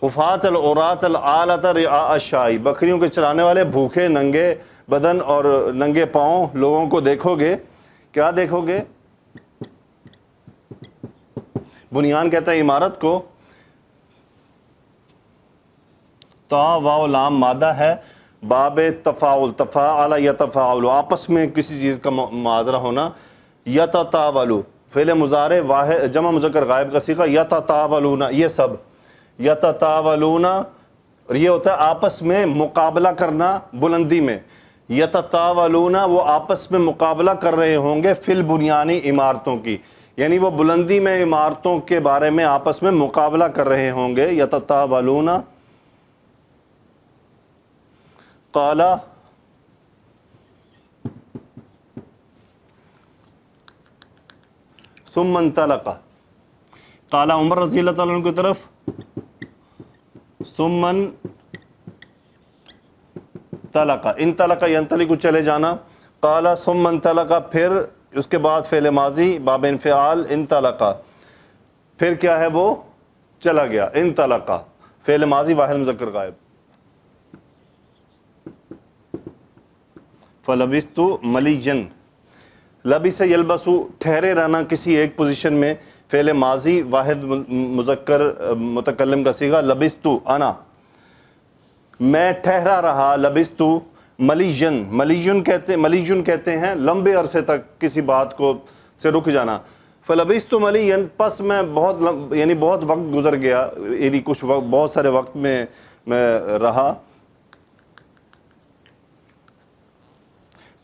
حفات العرات الآلۃ رعاء الشائی بکریوں کے چرانے والے بھوکے ننگے بدن اور ننگے پاؤں لوگوں کو دیکھو گے. کیا دیکھو گے؟ بنیان کہتا ہے عمارت کو. تا واو لام مادہ ہے، باب تفاعل، تفاعل یتفاعل آپس میں کسی چیز کا معاذرہ ہونا. یتطاول فعل مضارع واحد جمع مذکر غائب کا صیغہ، یتطاولون یہ سب، یتطاولون اور یہ ہوتا ہے آپس میں مقابلہ کرنا بلندی میں. یتطاولون وہ آپس میں مقابلہ کر رہے ہوں گے فی البنیانی عمارتوں کی، یعنی وہ بلندی میں عمارتوں کے بارے میں آپس میں مقابلہ کر رہے ہوں گے. یتطاولون قال ثم انطلق، قال عمر رضی اللہ تعالیٰ عنہ کی طرف، ثم انطلق انطلق ینطلق چلے جانا، قال ثم انطلق پھر اس کے بعد فعل ماضی باب انفعال انطلق پھر کیا ہے وہ چلا گیا. انطلق فعل ماضی واحد مذکر غائب. فلبثت ملیجن، لبس یلبس ٹھہرے رہنا کسی ایک پوزیشن میں، فعل ماضی واحد مذکر متکلم کا صیغہ. لبثت انا میں ٹھہرا رہا، لبثت ملیجن، ملیجن کہتے ہیں لمبے عرصے تک کسی بات کو سے رک جانا. فلبثت ملیجن پس میں بہت وقت گزر گیا، یعنی کچھ وقت بہت سارے وقت میں رہا.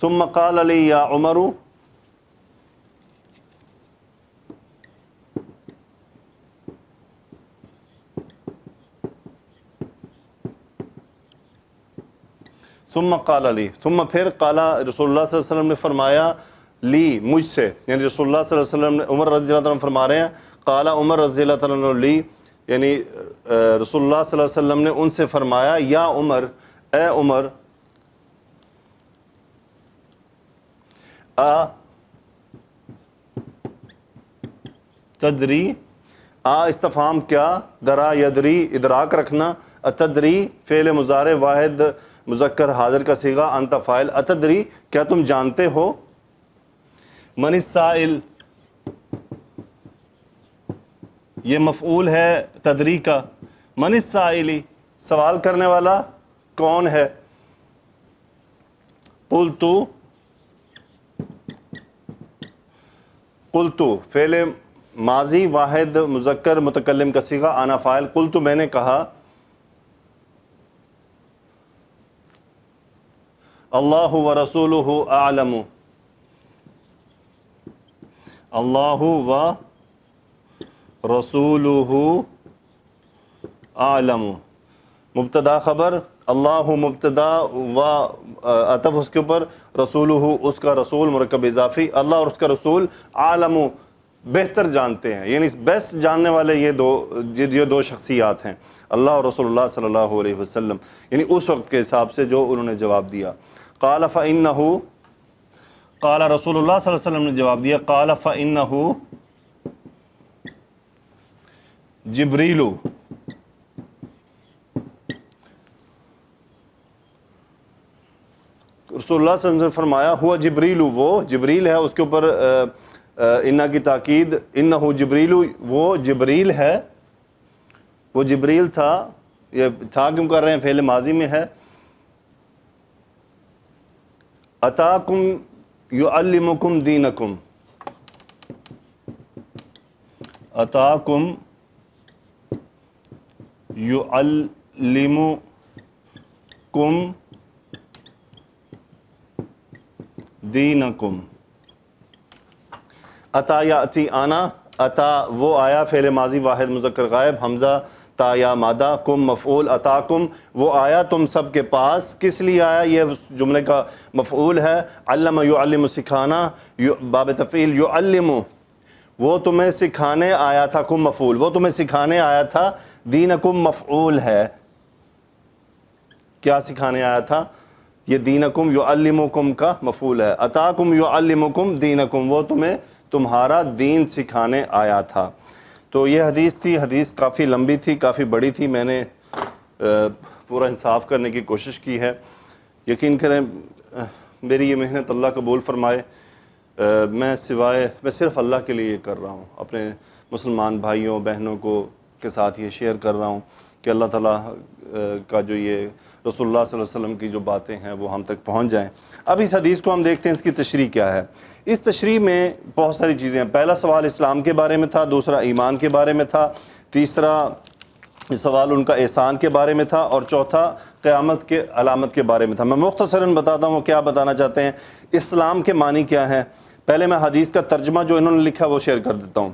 ثم قال لی یا عمر، ثم قال لی ثم پھر قال رسول اللہ صلی اللہ علیہ وسلم نے فرمایا لی مجھ سے، یعنی رسول اللہ صلی اللہ علیہ وسلم نے عمر رضی اللہ عنہ فرما رہے ہیں، قال عمر رضی اللہ عنہ لی، یعنی رسول اللہ صلی اللہ علیہ وسلم نے ان سے فرمایا یا عمر اے عمر، تدری استفہام کیا، درا یدری ادراک رکھنا، اتدری فعل مضارع واحد مذکر حاضر کا صیغہ انت فاعل، اتدری کیا تم جانتے ہو، من السائل یہ مفعول ہے تدری کا، من السائلی سوال کرنے والا کون ہے. قلت فعل ماضی واحد مذکر متکلم کا صیغہ انا فاعل، قلت میں نے کہا، اللہ و رسولہ اعلم، اللہ و رسولہ اعلم، مبتدا خبر، اللہ مبتدا و عطف اس کے اوپر، رسولہ اس کا رسول مرکب اضافی، اللہ اور اس کا رسول عالم بہتر جانتے ہیں، یعنی بیسٹ جاننے والے یہ دو شخصیات ہیں، اللہ اور رسول اللہ صلی اللہ علیہ وسلم، یعنی اس وقت کے حساب سے جو انہوں نے جواب دیا. قال فإنہ، قال رسول اللہ صلی اللہ علیہ وسلم نے جواب دیا، قال فإنہ جبریل، رسول اللہ صلی اللہ علیہ وسلم نے فرمایا ہوا جبریل، وہ جبریل ہے، اس کے اوپر انا کی تاکید، انہو جبریل، وہ جبریل ہے، وہ جبریل تھا، یہ تھا کیوں کر رہے ہیں، فعل ماضی میں ہے، اتاکم یعلمکم دینکم، اتاکم یعلمکم دینکم، اتا یاتی آنا، اتا وہ آیا، فعل ماضی واحد مذکر غائب، حمزہ تا یا مادہ، کم مفعول، اتاکم وہ آیا تم سب کے پاس، کس لیے آیا، یہ جملے کا مفعول ہے، علم یعلم سکھانا، باب تفعیل، یعلم وہ تمہیں سکھانے آیا تھا، کم مفعول وہ تمہیں سکھانے آیا تھا، دینکم مفعول ہے، کیا سکھانے آیا تھا، یہ دینکم یعلمکم کا مفعول ہے، اتاکم یعلمکم دینکم وہ تمہیں تمہارا دین سکھانے آیا تھا۔ تو یہ حدیث تھی، حدیث کافی لمبی تھی، کافی بڑی تھی، میں نے پورا انصاف کرنے کی کوشش کی ہے، یقین کریں میری یہ محنت اللہ قبول فرمائے، میں صرف اللہ کے لیے یہ کر رہا ہوں، اپنے مسلمان بھائیوں بہنوں کے ساتھ یہ شیئر کر رہا ہوں کہ اللہ تعالیٰ کا جو یہ رسول اللہ صلی اللہ علیہ وسلم کی جو باتیں ہیں وہ ہم تک پہنچ جائیں۔ اب اس حدیث کو ہم دیکھتے ہیں، اس کی تشریح کیا ہے۔ اس تشریح میں بہت ساری چیزیں ہیں۔ پہلا سوال اسلام کے بارے میں تھا، دوسرا ایمان کے بارے میں تھا، تیسرا سوال ان کا احسان کے بارے میں تھا، اور چوتھا قیامت کے علامت کے بارے میں تھا۔ میں مختصراً بتاتا ہوں کیا بتانا چاہتے ہیں، اسلام کے معنی کیا ہیں۔ پہلے میں حدیث کا ترجمہ جو انہوں نے لکھا وہ شیئر کر دیتا ہوں۔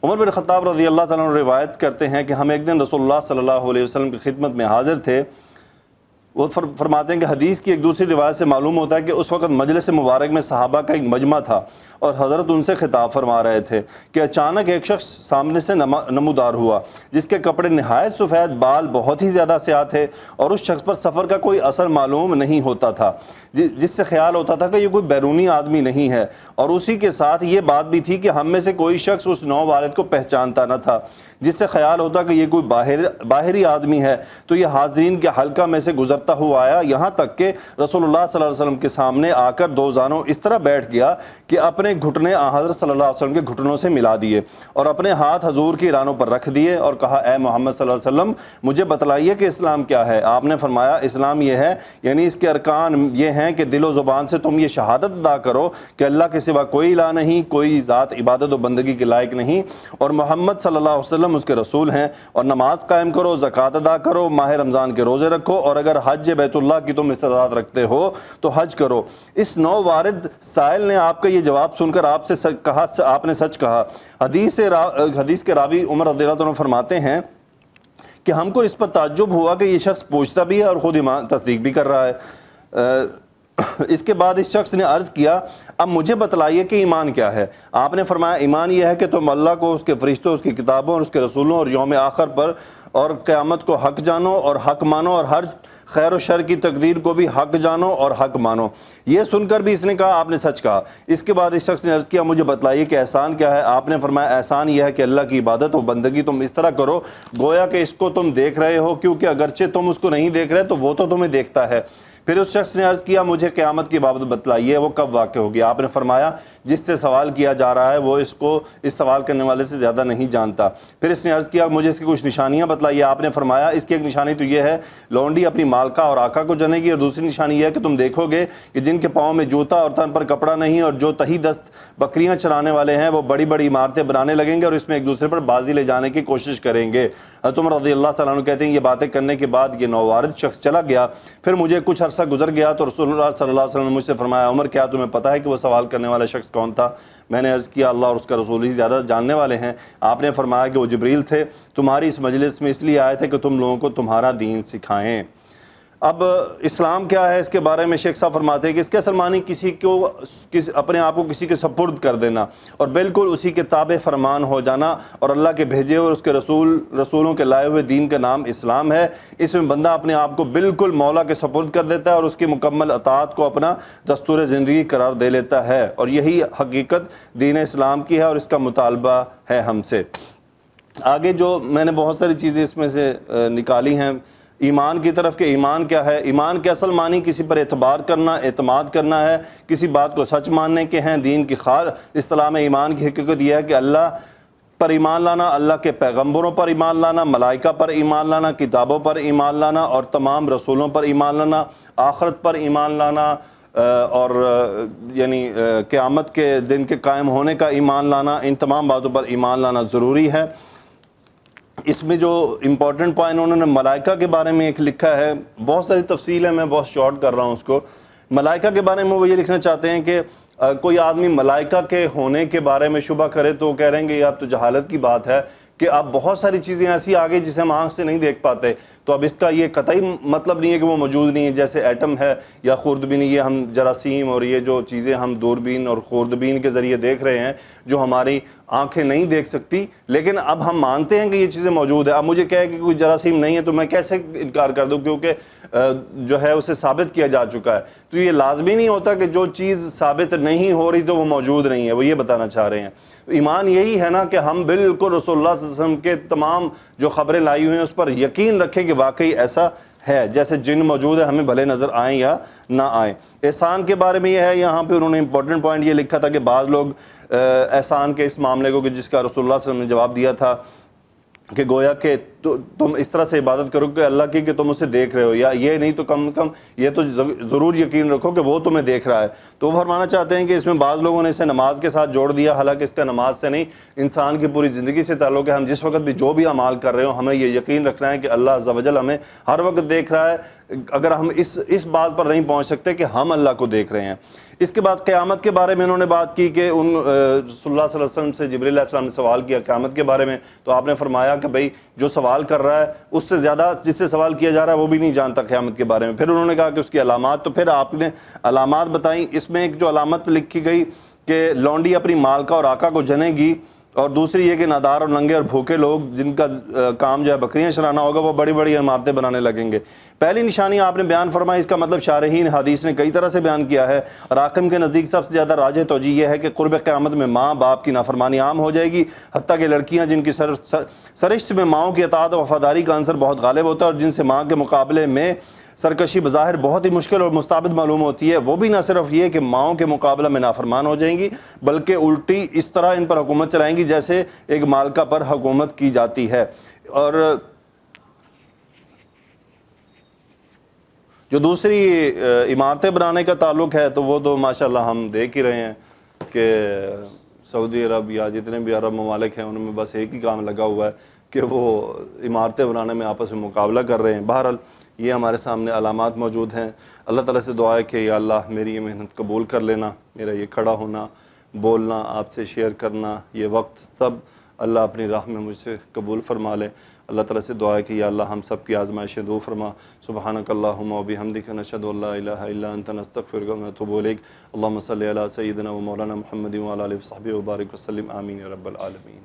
عمر بن خطاب رضی اللہ تعالیٰ عنہ روایت کرتے ہیں کہ ہم ایک دن رسول اللہ صلی اللہ علیہ وسلم کی خدمت میں حاضر تھے۔ وہ فرماتے ہیں کہ حدیث کی ایک دوسری روایت سے معلوم ہوتا ہے کہ اس وقت مجلس مبارک میں صحابہ کا ایک مجمع تھا اور حضرت ان سے خطاب فرما رہے تھے کہ اچانک ایک شخص سامنے سے نمودار ہوا جس کے کپڑے نہایت سفید، بال بہت ہی زیادہ سیاہ تھے اور اس شخص پر سفر کا کوئی اثر معلوم نہیں ہوتا تھا، جس سے خیال ہوتا تھا کہ یہ کوئی بیرونی آدمی نہیں ہے، اور اسی کے ساتھ یہ بات بھی تھی کہ ہم میں سے کوئی شخص اس نو والد کو پہچانتا نہ تھا، جس سے خیال ہوتا کہ یہ کوئی باہری آدمی ہے۔ تو یہ حاضرین کے حلقہ میں سے گزرتا ہوا آیا، یہاں تک کہ رسول اللہ صلی اللہ علیہ وسلم کے سامنے آ کر دو زانوں اس طرح بیٹھ گیا کہ اپنے گھٹنے حضرت صلی اللہ علیہ وسلم کے گھٹنوں سے ملا دیے اور اپنے ہاتھ حضور کی رانوں پر رکھ دیے اور کہا، اے محمد صلی اللہ علیہ وسلم مجھے بتلائیے کہ اسلام کیا ہے۔ آپ نے فرمایا، اسلام یہ ہے، یعنی اس کے ارکان یہ ہیں کہ دل و زبان سے تم یہ شہادت ادا کرو کہ اللہ کے سوا کوئی الہ نہیں، کوئی ذات عبادت و بندگی کے لائق نہیں، اور محمد صلی اللہ علیہ وسلم اس کے رسول ہیں، اور نماز قائم کرو، زکوٰۃ ادا کرو، ماہ رمضان کے روزے رکھو، اور اگر حج بیت اللہ کی تم استطاعت رکھتے ہو تو حج کرو۔ اس نو وارد سائل نے آپ کا یہ جواب سن کر آپ سے کہا، آپ نے سچ کہا۔ حدیث کے راوی عمر رضی اللہ عنہ فرماتے ہیں کہ ہم کو اس پر تعجب ہوا کہ یہ شخص پوچھتا بھی ہے اور خود ایمان تصدیق بھی کر رہا ہے۔ اس کے بعد اس شخص نے عرض کیا، اب مجھے بتلائیے کہ ایمان کیا ہے۔ آپ نے فرمایا، ایمان یہ ہے کہ تم اللہ کو، اس کے فرشتوں، اس کی کتابوں اور اس کے رسولوں اور یوم آخر پر اور قیامت کو حق جانو اور حق مانو، اور ہر خیر و شر کی تقدیر کو بھی حق جانو اور حق مانو۔ یہ سن کر بھی اس نے کہا، آپ نے سچ کہا۔ اس کے بعد اس شخص نے عرض کیا، مجھے بتلائیے کہ احسان کیا ہے۔ آپ نے فرمایا، احسان یہ ہے کہ اللہ کی عبادت و بندگی تم اس طرح کرو گویا کہ اس کو تم دیکھ رہے ہو، کیونکہ اگرچہ تم اس کو نہیں دیکھ رہے تو وہ تو تمہیں دیکھتا ہے۔ پھر اس شخص نے عرض کیا، مجھے قیامت کی بابت بتلائیے، وہ کب واقع ہوگی۔ آپ نے فرمایا، جس سے سوال کیا جا رہا ہے وہ اس کو اس سوال کرنے والے سے زیادہ نہیں جانتا۔ پھر اس نے عرض کیا، مجھے اس کی کچھ نشانیاں بتلائیے۔ آپ نے فرمایا، اس کی ایک نشانی تو یہ ہے، لونڈی اپنی مالکہ اور آقا کو جنے گی، اور دوسری نشانی یہ ہے کہ تم دیکھو گے کہ جن کے پاؤں میں جوتا اور تن پر کپڑا نہیں، اور جو تہی دست بکریاں چرانے والے ہیں، وہ بڑی بڑی عمارتیں بنانے لگیں گے اور اس میں ایک دوسرے پر بازی لے جانے کی کوشش کریں گے۔ حضرت عمر رضی اللہ تعالیٰ عنہ کہتے ہیں، یہ باتیں کرنے کے بعد یہ نووارد شخص چلا گیا۔ پھر مجھے کچھ عرصہ گزر گیا تو رسول اللہ صلی اللہ علیہ وسلم نے مجھ سے فرمایا، عمر کیا تمہیں پتہ ہے کہ وہ سوال کرنے والا شخص کون تھا؟ میں نے عرض کیا، اللہ اور اس کا رسول ہی زیادہ جاننے والے ہیں۔ آپ نے فرمایا کہ وہ جبریل تھے، تمہاری اس مجلس میں اس لیے آئے تھے کہ تم لوگوں کو تمہارا دین سکھائیں۔ اب اسلام کیا ہے، اس کے بارے میں شیخ صاحب فرماتے ہیں کہ اس کے اصل معنی اپنے آپ کو کسی کے سپرد کر دینا اور بالکل اسی کے تابع فرمان ہو جانا، اور اللہ کے بھیجے اور اس کے رسولوں کے لائے ہوئے دین کا نام اسلام ہے۔ اس میں بندہ اپنے آپ کو بالکل مولا کے سپرد کر دیتا ہے اور اس کی مکمل اطاعت کو اپنا دستور زندگی قرار دے لیتا ہے، اور یہی حقیقت دین اسلام کی ہے اور اس کا مطالبہ ہے ہم سے۔ آگے جو میں نے بہت ساری چیزیں اس میں سے نکالی ہیں، ایمان کی طرف کہ ایمان کیا ہے۔ ایمان کے اصل معنی کسی پر اعتبار کرنا، اعتماد کرنا ہے، کسی بات کو سچ ماننے کے ہیں۔ دین کی خار اصطلاح میں ایمان کی حقیقت یہ ہے کہ اللہ پر ایمان لانا، اللہ کے پیغمبروں پر ایمان لانا، ملائکہ پر ایمان لانا، کتابوں پر ایمان لانا اور تمام رسولوں پر ایمان لانا، آخرت پر ایمان لانا، اور یعنی قیامت کے دن کے قائم ہونے کا ایمان لانا، ان تمام باتوں پر ایمان لانا ضروری ہے۔ اس میں جو امپورٹنٹ پوائنٹ انہوں نے ملائکہ کے بارے میں ایک لکھا ہے، بہت ساری تفصیل ہے، میں بہت شارٹ کر رہا ہوں اس کو۔ ملائکہ کے بارے میں وہ یہ لکھنا چاہتے ہیں کہ کوئی آدمی ملائکہ کے ہونے کے بارے میں شبہ کرے تو وہ کہہ رہے ہیں کہ یہ اب تو جہالت کی بات ہے کہ اب بہت ساری چیزیں ایسی آ گئی جسے ہم آنکھ سے نہیں دیکھ پاتے، تو اب اس کا یہ قطعی مطلب نہیں ہے کہ وہ موجود نہیں ہے، جیسے ایٹم ہے یا خوردبین، یہ ہم جراثیم اور یہ جو چیزیں ہم دوربین اور خوردبین کے ذریعے دیکھ رہے ہیں جو ہماری آنکھیں نہیں دیکھ سکتی، لیکن اب ہم مانتے ہیں کہ یہ چیزیں موجود ہیں۔ اب مجھے کہے کہ کوئی جراثیم نہیں ہے تو میں کیسے انکار کر دوں، کیونکہ جو ہے اسے ثابت کیا جا چکا ہے۔ تو یہ لازمی نہیں ہوتا کہ جو چیز ثابت نہیں ہو رہی تو وہ موجود نہیں ہے، وہ یہ بتانا چاہ رہے ہیں۔ ایمان یہی ہے نا کہ ہم بالکل رسول اللہ صلی اللہ علیہ وسلم کے تمام جو خبریں لائی ہوئی ہیں اس پر یقین رکھیں کہ واقعی ایسا ہے، جیسے جن موجود ہے ہمیں بھلے نظر آئیں یا نہ آئیں۔ احسان کے بارے میں یہ ہے، یہاں پہ انہوں نے امپورٹنٹ پوائنٹ یہ لکھا تھا کہ بعض لوگ احسان کے اس معاملے کو کہ جس کا رسول اللہ صلی اللہ علیہ وسلم نے جواب دیا تھا کہ گویا کہ تم اس طرح سے عبادت کرو کہ اللہ کی کہ تم اسے دیکھ رہے ہو، یا یہ نہیں تو کم کم یہ تو ضرور یقین رکھو کہ وہ تمہیں دیکھ رہا ہے۔ تو وہ فرمانا چاہتے ہیں کہ اس میں بعض لوگوں نے اسے نماز کے ساتھ جوڑ دیا، حالانکہ اس کا نماز سے نہیں، انسان کی پوری زندگی سے تعلق ہے۔ ہم جس وقت بھی جو بھی اعمال کر رہے ہوں ہمیں یہ یقین رکھنا ہے کہ اللہ عز و جل ہمیں ہر وقت دیکھ رہا ہے۔ اگر ہم اس بات پر نہیں پہنچ سکتے کہ ہم اللہ کو دیکھ رہے ہیں۔ اس کے بعد قیامت کے بارے میں انہوں نے بات کی کہ رسول اللہ صلی اللہ علیہ وسلم سے جبریل علیہ السلام نے سوال کیا قیامت کے بارے میں، تو آپ نے فرمایا کہ بھائی جو سوال کر رہا ہے اس سے زیادہ جس سے سوال کیا جا رہا ہے وہ بھی نہیں جانتا قیامت کے بارے میں۔ پھر انہوں نے کہا کہ اس کی علامات، تو پھر آپ نے علامات بتائیں۔ اس میں ایک جو علامت لکھی گئی کہ لونڈی اپنی مالکہ اور آقا کو جنے گی، اور دوسری یہ کہ نادار اور ننگے اور بھوکے لوگ جن کا کام جو ہے بکریاں چرانا ہوگا وہ بڑی بڑی عمارتیں بنانے لگیں گے۔ پہلی نشانی آپ نے بیان فرمائی، اس کا مطلب شارحین حدیث نے کئی طرح سے بیان کیا ہے۔ راقم کے نزدیک سب سے زیادہ راجح توجیہ یہ ہے کہ قرب قیامت میں ماں باپ کی نافرمانی عام ہو جائے گی، حتیٰ کہ لڑکیاں جن کی سرشت میں ماؤں کی اطاعت و وفاداری کا عنصر بہت غالب ہوتا ہے اور جن سے ماں کے مقابلے میں سرکشی بظاہر بہت ہی مشکل اور مستعبد معلوم ہوتی ہے، وہ بھی نہ صرف یہ کہ ماؤں کے مقابلہ میں نافرمان ہو جائیں گی بلکہ الٹی اس طرح ان پر حکومت چلائیں گی جیسے ایک مالکہ پر حکومت کی جاتی ہے۔ اور جو دوسری عمارتیں بنانے کا تعلق ہے تو وہ تو ماشاءاللہ ہم دیکھ ہی رہے ہیں کہ سعودی عرب یا جتنے بھی عرب ممالک ہیں ان میں بس ایک ہی کام لگا ہوا ہے کہ وہ عمارتیں بنانے میں آپس میں مقابلہ کر رہے ہیں۔ بہرحال یہ ہمارے سامنے علامات موجود ہیں۔ اللہ تعالیٰ سے دعا ہے کہ یا اللہ میری یہ محنت قبول کر لینا، میرا یہ کھڑا ہونا، بولنا، آپ سے شیئر کرنا، یہ وقت سب اللہ اپنی راہ میں مجھ سے قبول فرما لے۔ اللہ تعالیٰ سے دعا ہے کہ یا اللہ ہم سب کی آزمائشیں دور فرما۔ سبحانک اللہم و بحمدک نشہد ان لا الہ الا انت نستغفرک و نتوب الیک۔ اللہم صلی علی سیدنا و مولانا محمد و علی آلہ و صحبہ وبارک وسلم، آمین یا رب العالمین۔